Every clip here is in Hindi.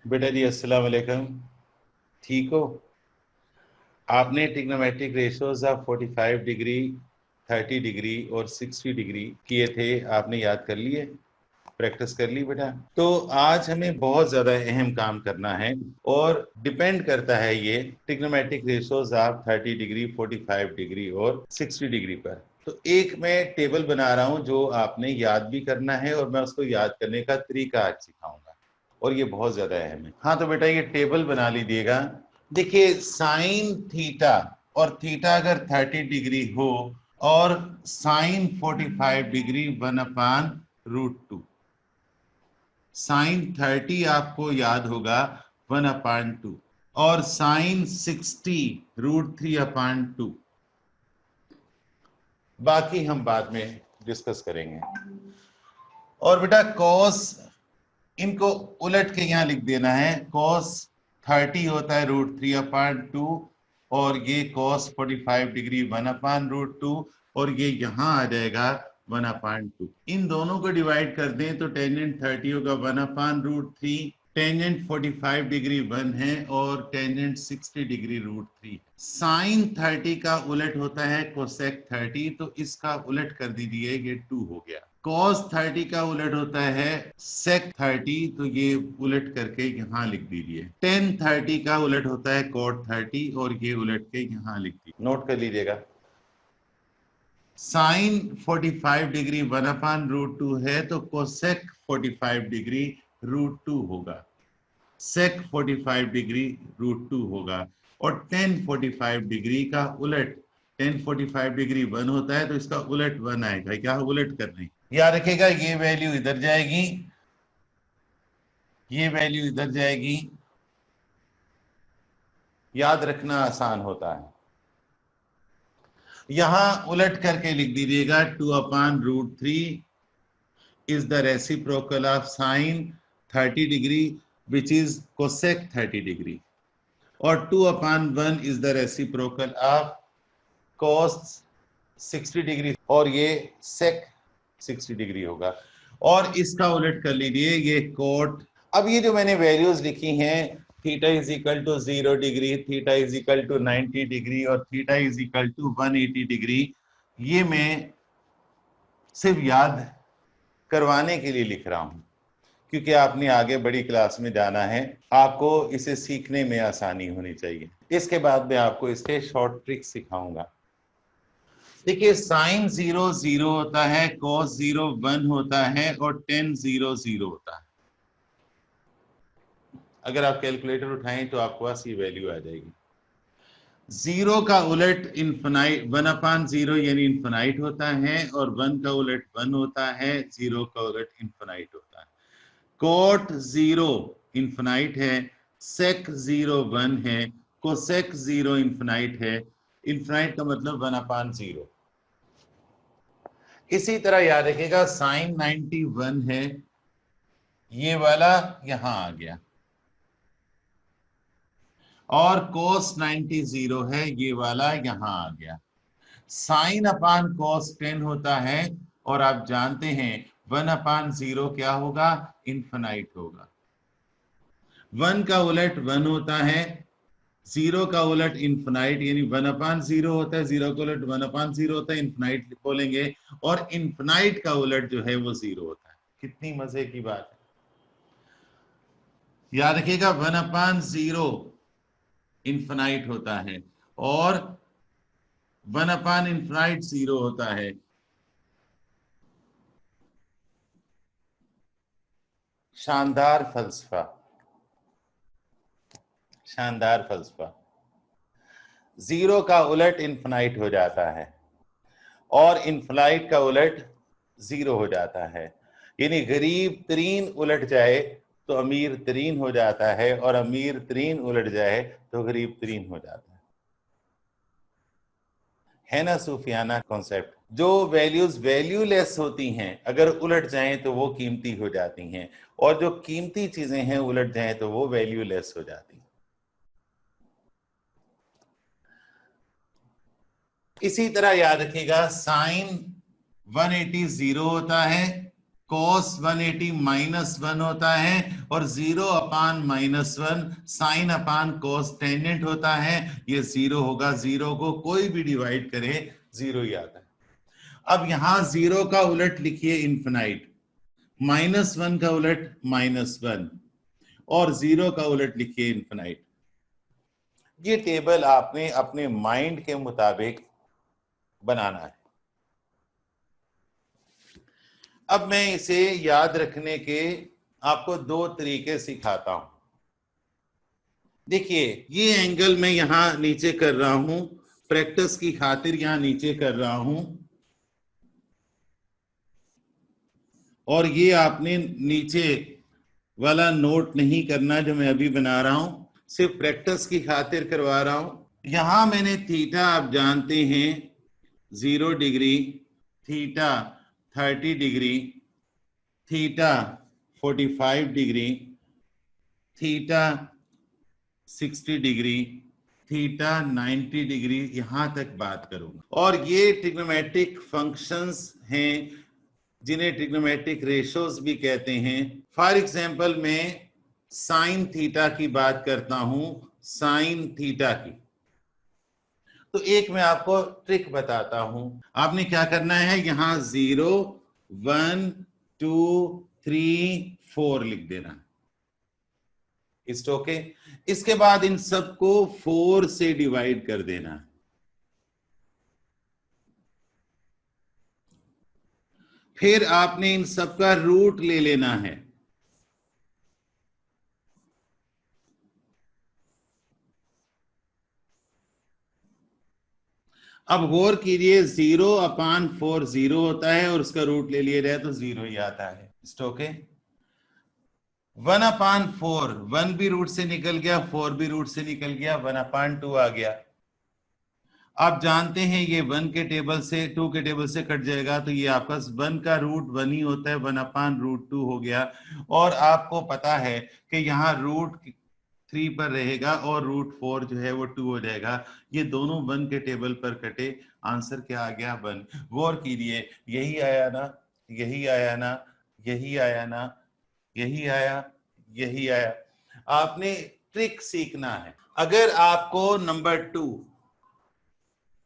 बेटा जी अस्सलाम वालेकुम। ठीक हो? आपने trigonometric ratios of 45 degree, 30 degree और 60 डिग्री किए थे, आपने याद कर लिए, प्रैक्टिस कर ली बेटा। तो आज हमें बहुत ज्यादा अहम काम करना है और डिपेंड करता है ये trigonometric ratios of 30 degree, 45 degree और 60 डिग्री पर। तो एक मैं टेबल बना रहा हूं जो आपने याद भी करना है और मैं उसको याद करने का तरीका आज सिखाऊंगा और ये बहुत ज्यादा अहम है। हाँ तो बेटा ये टेबल बना लीजिएगा। देखिए साइन थीटा और थीटा अगर 30 डिग्री हो और साइन 45 डिग्री 1/√2, साइन 30 आपको याद होगा 1/2 और साइन 60 √3/2। बाकी हम बाद में डिस्कस करेंगे। और बेटा कॉस, इनको उलट के यहां लिख देना है। कॉस 30 होता है √3/2 और ये कॉस 45 डिग्री 1/√2 और ये यहां आ जाएगा 1/2। इन दोनों को डिवाइड कर दें तो टेंजेंट 30 होगा 1/√3, टेंजेंट 45 डिग्री 1 है और टेंजेंट 60 डिग्री √3। साइन 30 का उलट होता है कोसेक 30, तो इसका उलट कर दीजिए, ये 2 हो गया। cos 30 का उलट होता है sec 30, तो ये उलट करके यहां लिख दीजिए। tan 30 का उलट होता है cot 30 और ये उलट के यहां लिख दीजिए, नोट कर लीजिएगा। साइन 45 डिग्री 1/√2 है तो कोसेक 45 डिग्री √2 होगा, sec 45 डिग्री √2 होगा। और tan 45 डिग्री का उलट, tan 45 डिग्री 1 होता है तो इसका उलट 1 आएगा। क्या उलट कर रहे हैं, याद रखिएगा ये वैल्यू इधर जाएगी, ये वैल्यू इधर जाएगी, याद रखना आसान होता है। यहां उलट करके लिख दीजिएगा 2/√3 is the reciprocal of sine 30 degree which is cosec 30 degree और 2/1 is the reciprocal of cos 60 degree और ये sec 60 डिग्री होगा। और इसका उलट कर लीजिए, ये कोट। अब ये जो मैंने वैल्यूज लिखी हैं, theta is equal to 0 degree, theta is equal to 90 degree और theta is equal to 180 degree, ये मैं सिर्फ याद करवाने के लिए लिख रहा हूं क्योंकि आपने आगे बड़ी क्लास में जाना है, आपको इसे सीखने में आसानी होनी चाहिए। इसके बाद मैं आपको इसके शॉर्ट ट्रिक सिखाऊंगा। देखिए साइन 0 0 होता है, कॉस 0 1 होता है और tan 0 0 होता है। अगर आप कैलकुलेटर उठाएं तो आपके पास ये वैल्यू आ जाएगी। 0 का उलट इनफाइनाइट 1/0 यानी इनफाइनाइट होता है और 1 का उलट 1 होता है, 0 का उलट इनफाइनाइट होता है। कोट 0 इनफाइनाइट है, सेक 0 1 है, कोसेक 0 इनफाइनाइट है। इनफाइनाइट का मतलब 1/0। इसी तरह याद रखिएगा साइन 91 है, ये वाला यहां आ गया, और कोस 90 0 है, ये वाला यहां आ गया। साइन अपान कोस 10 होता है और आप जानते हैं 1/0 क्या होगा, इनफाइनाइट होगा। 1 का उलट 1 होता है, 0 का उलट इनफाइनाइट यानी 1/0 होता है, 0 का उलट 1/0 होता है, इनफाइनाइट बोलेंगे। और इनफाइनाइट का उलट जो है वो 0 होता है। कितनी मजे की बात है। याद रखिएगा 1/0 इनफाइनाइट होता है और 1/इनफाइनाइट 0 होता है। शानदार फलसफा, शानदार फलसफा। 0 का उलट इनफाइनाइट हो जाता है और इनफाइनाइट का उलट 0 हो जाता है, यानी गरीब तरीन उलट जाए तो अमीर तरीन हो जाता है और अमीर तरीन उलट जाए तो गरीब तरीन हो जाता है ना सूफियाना कॉन्सेप्ट। जो वैल्यूज वैल्यूलेस होती हैं अगर उलट जाएं तो वो कीमती हो जाती हैं और जो कीमती चीजें हैं उलट जाएं तो वो वैल्यूलेस हो जाती हैं। इसी तरह याद रखिएगा साइन 180 0 होता है cos 180 -1 होता है और 0/-1 sin अपान cos टेंजेंट होता है, ये 0 होगा। 0 को कोई भी डिवाइड करे 0 ही आता है। अब यहां 0 का उलट लिखिए इन्फिनाइट, -1 का उलट -1 और 0 का उलट लिखिए इन्फिनाइट। ये टेबल आपने अपने माइंड के मुताबिक बनाना है। अब मैं इसे याद रखने के आपको 2 तरीके सिखाता हूं। देखिए, ये एंगल मैं यहां नीचे कर रहा हूं, प्रैक्टिस की खातिर यहां नीचे कर रहा हूं, और ये आपने नीचे वाला नोट नहीं करना जो मैं अभी बना रहा हूं, सिर्फ प्रैक्टिस की खातिर करवा रहा हूं। यहां मैंने थीटा, आप जानते हैं 0 degree, theta 30 degree, theta 45 degree, theta 60 degree, theta 90 degree, यहां तक बात करूंगा। और ये ट्रिग्नोमेट्रिक फंक्शंस हैं जिन्हें ट्रिग्नोमेट्रिक रेशोज भी कहते हैं। फॉर एग्जांपल मैं साइन थीटा की बात करता हूं, साइन थीटा की। तो एक मैं आपको ट्रिक बताता हूं। आपने क्या करना है, यहां 0 1 2 3 4 लिख देना। It's okay. इसके बाद इन सबको 4 से डिवाइड कर देना। फिर आपने इन सबका रूट ले लेना है। अब गौर कीजिए, 0/4 0 होता है और उसका रूट ले लिया जाए तो 0 ही आता है। ओके। 1/4, 1 भी रूट से निकल गया, 4 भी रूट से निकल गया, 1/2 आ गया। आप जानते हैं ये 1 के टेबल से 2 के टेबल से कट जाएगा, तो ये आपका 1 का रूट 1 ही होता है, 1/√2 हो गया। और आपको पता है कि यहाँ √3 पर रहेगा और √4 जो है वो 2 हो जाएगा। ये दोनों 1 के टेबल पर कटे, आंसर क्या आ गया, 1। गौर कीजिए, यही आया ना, यही आया ना, यही आया ना, यही आया, यही आया। आपने ट्रिक सीखना है। अगर आपको नंबर 2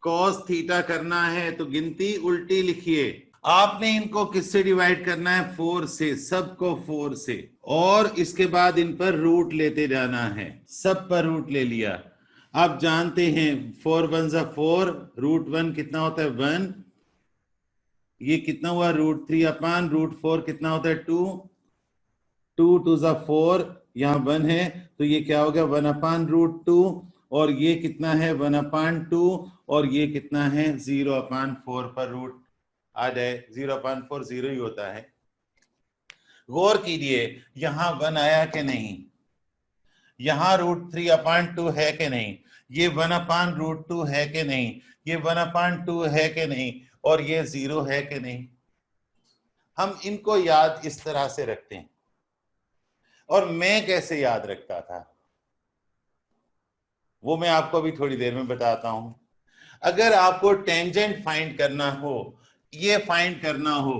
cos थीटा करना है तो गिनती उल्टी लिखिए। आपने इनको किससे डिवाइड करना है, 4 से, सबको 4 से, और इसके बाद इन पर रूट लेते जाना है। सब पर रूट ले लिया। आप जानते हैं 4 1 4, √1 कितना होता है, 1। ये कितना हुआ, √3/√4 कितना होता है, 2। 2 2 4, यहाँ 1 है तो ये क्या हो गया, 1/√2। और ये कितना है, 1/2, और ये कितना है, 0/4 पर रूट आ जाए। 0/4 0 ही होता है। गौर कीजिए, यहां 1 आया कि नहीं, यहां √3/2 है कि नहीं, ये 1/√2 है कि नहीं, ये 1/2 है कि नहीं, और ये 0 है कि नहीं। हम इनको याद इस तरह से रखते हैं। और मैं कैसे याद रखता था वो मैं आपको अभी थोड़ी देर में बताता हूं। अगर आपको टेंजेंट फाइंड करना हो, ये फाइंड करना हो,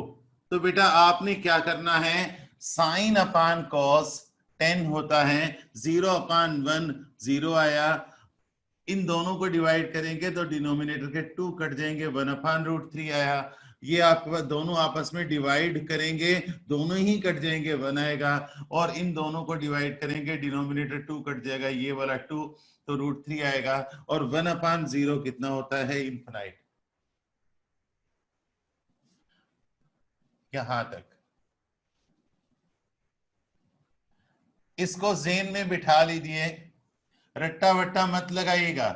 तो बेटा आपने क्या करना है, साइन अपान कॉस 10 होता है, 0/1 0 आया। इन दोनों को डिवाइड करेंगे तो डिनोमिनेटर के 2 कट जाएंगे, 1/√3 आया। ये आप दोनों आपस में डिवाइड करेंगे, दोनों ही कट जाएंगे, 1 आएगा। और इन दोनों को डिवाइड करेंगे, डिनोमिनेटर 2 कट जाएगा, ये वाला 2, तो √3 आएगा। और 1/0 कितना होता है, इनफिनाइट। यहां तक इसको ज़हन में बिठा लीजिए, रट्टा वट्टा मत लगाइएगा।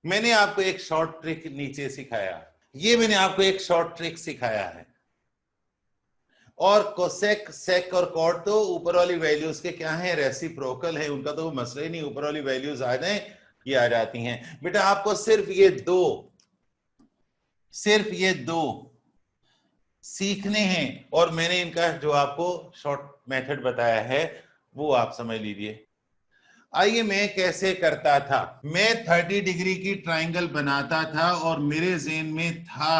मैंने आपको एक शॉर्ट ट्रिक नीचे सिखाया, ये मैंने आपको एक शॉर्ट ट्रिक सिखाया है। और कोसेक, सेक और कॉट तो ऊपर वाली वैल्यूज के क्या है, रेसिप्रोकल है, उनका तो मसला ही नहीं, ऊपर वाली वैल्यूज आ जाए ये आ जाती हैं। बेटा आपको सिर्फ ये दो सीखने हैं, और मैंने इनका जो आपको शॉर्ट मेथड बताया है वो आप समझ लीजिए। आइए मैं कैसे करता था, मैं 30 डिग्री की ट्राइंगल बनाता था और मेरे ज़हन में था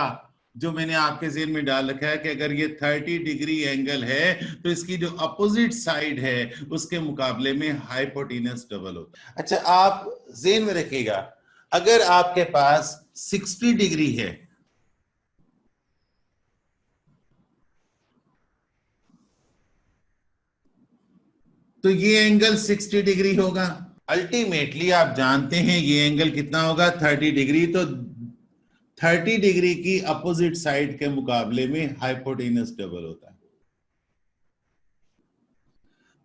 जो मैंने आपके ज़हन में डाल रखा है कि अगर ये 30 डिग्री एंगल है तो इसकी जो अपोजिट साइड है उसके मुकाबले में हाइपोटेनस डबल होता है। अच्छा, आप ज़हन में रखिएगा, अगर आपके पास 60 डिग्री है तो ये एंगल 60 डिग्री होगा। अल्टीमेटली आप जानते हैं ये एंगल कितना होगा, 30 डिग्री। तो 30 डिग्री की अपोजिट साइड के मुकाबले में हाइपोटेनस डबल होता है।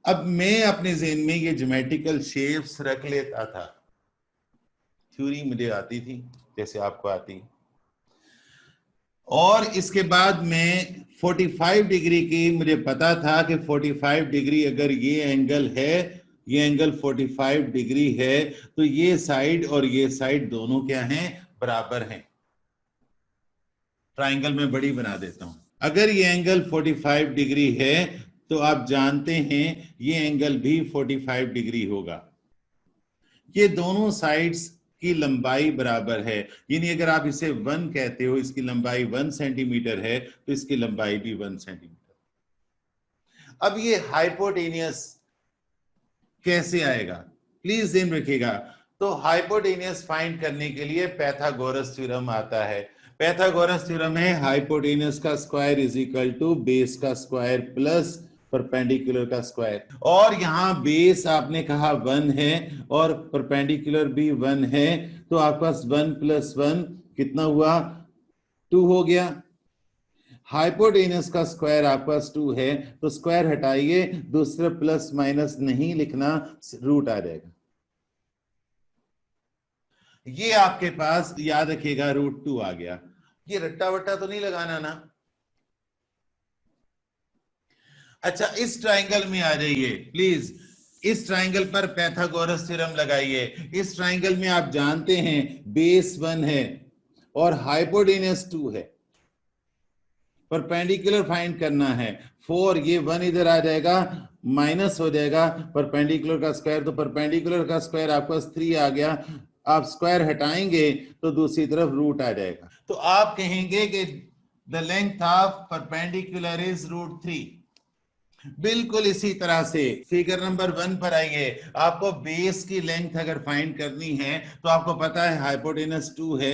अब मैं अपने ज़हन में ये ज्योमेट्रिकल शेप्स रख लेता था, थ्योरी मुझे आती थी जैसे आपको आती, और इसके बाद में 45 डिग्री की मुझे पता था कि 45 डिग्री अगर ये एंगल है, ये एंगल 45 डिग्री है, तो ये साइड और ये साइड दोनों क्या हैं, बराबर हैं। ट्राइंगल में बड़ी बना देता हूं। अगर ये एंगल 45 डिग्री है तो आप जानते हैं ये एंगल भी 45 डिग्री होगा। ये दोनों साइड्स की लंबाई बराबर है, यानी अगर आप इसे 1 कहते हो, इसकी लंबाई 1 सेंटीमीटर है तो इसकी लंबाई भी 1 सेंटीमीटर। अब ये हाइपोटेनियस कैसे आएगा, प्लीज ध्यान रखिएगा। तो हाइपोटेनियस फाइंड करने के लिए पाइथागोरस थ्योरम आता है। पाइथागोरस थ्योरम है हाइपोटेनियस का square is equal to base का स्क्वायर प्लस परपेंडिकुलर का स्क्वायर। और यहां बेस आपने कहा 1 है और परपेंडिकुलर भी 1 है, तो आपके पास 1 + 1 कितना हुआ, 2 हो गया। हाइपोटेनस का स्क्वायर आपके पास 2 है, तो स्क्वायर हटाइए, दूसरे प्लस माइनस नहीं लिखना, रूट आ जाएगा। ये आपके पास याद रखिएगा √2 आ गया। ये रट्टा वट्टा तो नहीं लगाना ना। अच्छा, इस ट्राइंगल में आ जाइए प्लीज, इस ट्राइंगल पर पाइथागोरस थ्योरम लगाइए। इस ट्राइंगल में आप जानते हैं बेस 1 है और हाइपोटेनस 2 है, परपेंडिकुलर फाइंड करना है। 4, ये 1 इधर आ जाएगा, माइनस हो जाएगा परपेंडिकुलर का स्क्वायर, तो परपेंडिकुलर का स्क्वायर आपके पास 3 आ गया। आप स्क्वायर हटाएंगे तो दूसरी तरफ रूट आ जाएगा, तो आप कहेंगे कि the length of perpendicular is √3। बिल्कुल इसी तरह से फिगर नंबर 1 पर आइए। आपको बेस की लेंथ अगर फाइंड करनी है तो आपको पता है हाइपोटेनस 2 है,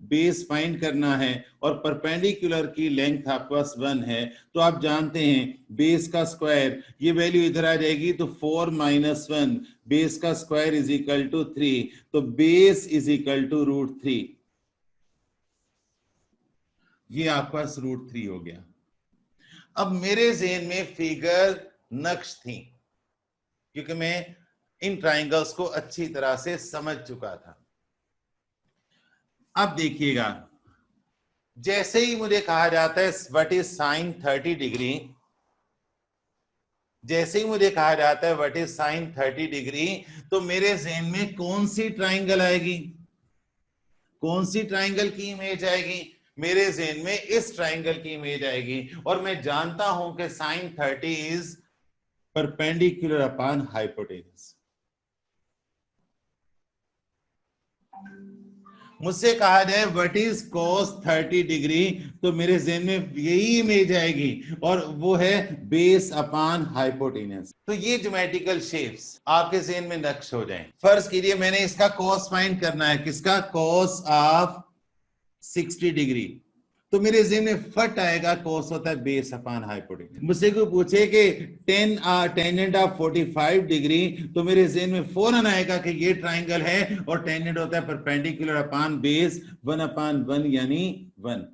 बेस फाइंड करना है और परपेंडिकुलर की लेंथ आपके पास 1 है, तो आप जानते हैं बेस का स्क्वायर, ये वैल्यू इधर आ जाएगी तो 4 - 1, बेस का स्क्वायर इज इक्वल टू 3, तो बेस इज इक्वल टू √3। ये आपके पास √3 हो गया। अब मेरे ज़हन में फिगर नक्श थी क्योंकि मैं इन ट्राइंगल्स को अच्छी तरह से समझ चुका था। अब देखिएगा, जैसे ही मुझे कहा जाता है व्हाट इज साइन 30 डिग्री, जैसे ही मुझे कहा जाता है व्हाट इज साइन 30 डिग्री, तो मेरे ज़हन में कौन सी ट्राइंगल आएगी, कौन सी ट्राइंगल की इमेज आएगी, मेरे ज़हन में इस ट्राइंगल की इमेज आएगी। और मैं जानता हूं कि sine 30 is perpendicular upon hypotenuse. मुझसे कहा जाए व्हाट इज cos 30 डिग्री, तो मेरे ज़हन में यही इमेज आएगी और वो है बेस अपॉन हाइपोटेनस। तो ये ज्योमेट्रिकल शेप्स आपके ज़हन में नक्श हो जाएं। फर्ज कीजिए मैंने इसका cos फाइंड करना है, किसका, cos ऑफ 60 डिग्री, तो मेरे ज़हन में फट आएगा cos होता है बेस अपॉन हाइपोटेनस। मुझसे कोई पूछे कि टेंजेंट ऑफ 45 डिग्री, तो मेरे ज़हन में फौरन आएगा कि ये ट्राइंगल है और टेंजेंट होता है परपेंडिकुलर अपॉन बेस 1/1 यानी 1।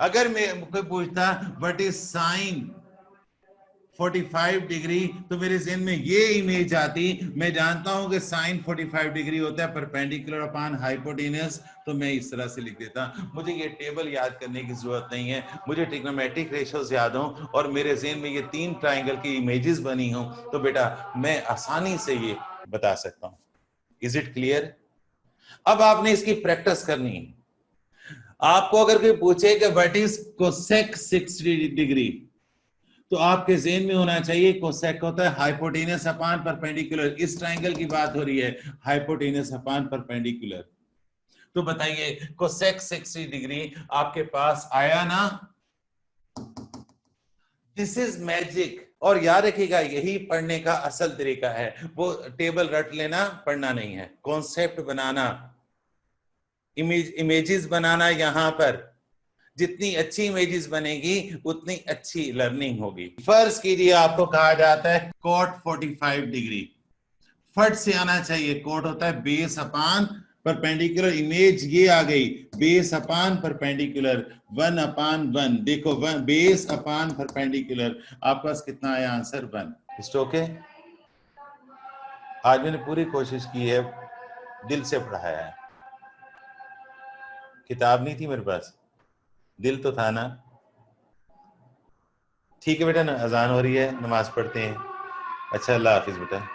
अगर मैं कोई पूछता व्हाट इज साइन 45 डिग्री, तो मेरे ज़हन में ये इमेज आती, मैं जानता हूं कि साइन 45 डिग्री होता है परपेंडिकुलर अपॉन हाइपोटेनस, तो मैं इस तरह से लिख देता। मुझे ये टेबल याद करने की जरूरत नहीं है, मुझे ट्रिग्नोमेट्रिक रेशियोज याद हो और मेरे ज़हन में ये 3 ट्राइंगल की इमेजेस बनी हो, तो बेटा मैं आसानी से ये बता सकता हूं। Is it clear? अब आपने इसकी प्रैक्टिस करनी है। आपको अगर कोई पूछे कि व्हाट इज कोसेक 60 डिग्री, तो आपके ज़हन में होना चाहिए कोसेक होता है हाइपोटेनस अपॉन परपेंडिकुलर। इस ट्राइंगल की बात हो रही है, हाइपोटेनस अपॉन परपेंडिकुलर। तो बताइए कोसेक 60 डिग्री आपके पास आया ना? This is magic. और याद रखिएगा यही पढ़ने का असल तरीका है, वो टेबल रट लेना पढ़ना नहीं है, कॉन्सेप्ट बनाना, इमेजेस बनाना। यहां पर जितनी अच्छी इमेजेस बनेगी उतनी अच्छी लर्निंग होगी। फर्ज कीजिए आपको कहा जाता है कोट 45 डिग्री, फट से आना चाहिए। कोट होता है बेस अपान परपेंडिकुलर, इमेज ये आ गई बेस अपान परपेंडिकुलर 1 अपान 1। देखो बेस अपान परपेंडिकुलर, आपके पास कितना आया आंसर 1। It's okay. आज मैंने पूरी कोशिश की है, दिल से पढ़ाया है, किताब नहीं थी मेरे पास, दिल तो था ना। ठीक है बेटा, अजान हो रही है, नमाज पढ़ते हैं। अच्छा, अल्लाह हाफिज बेटा।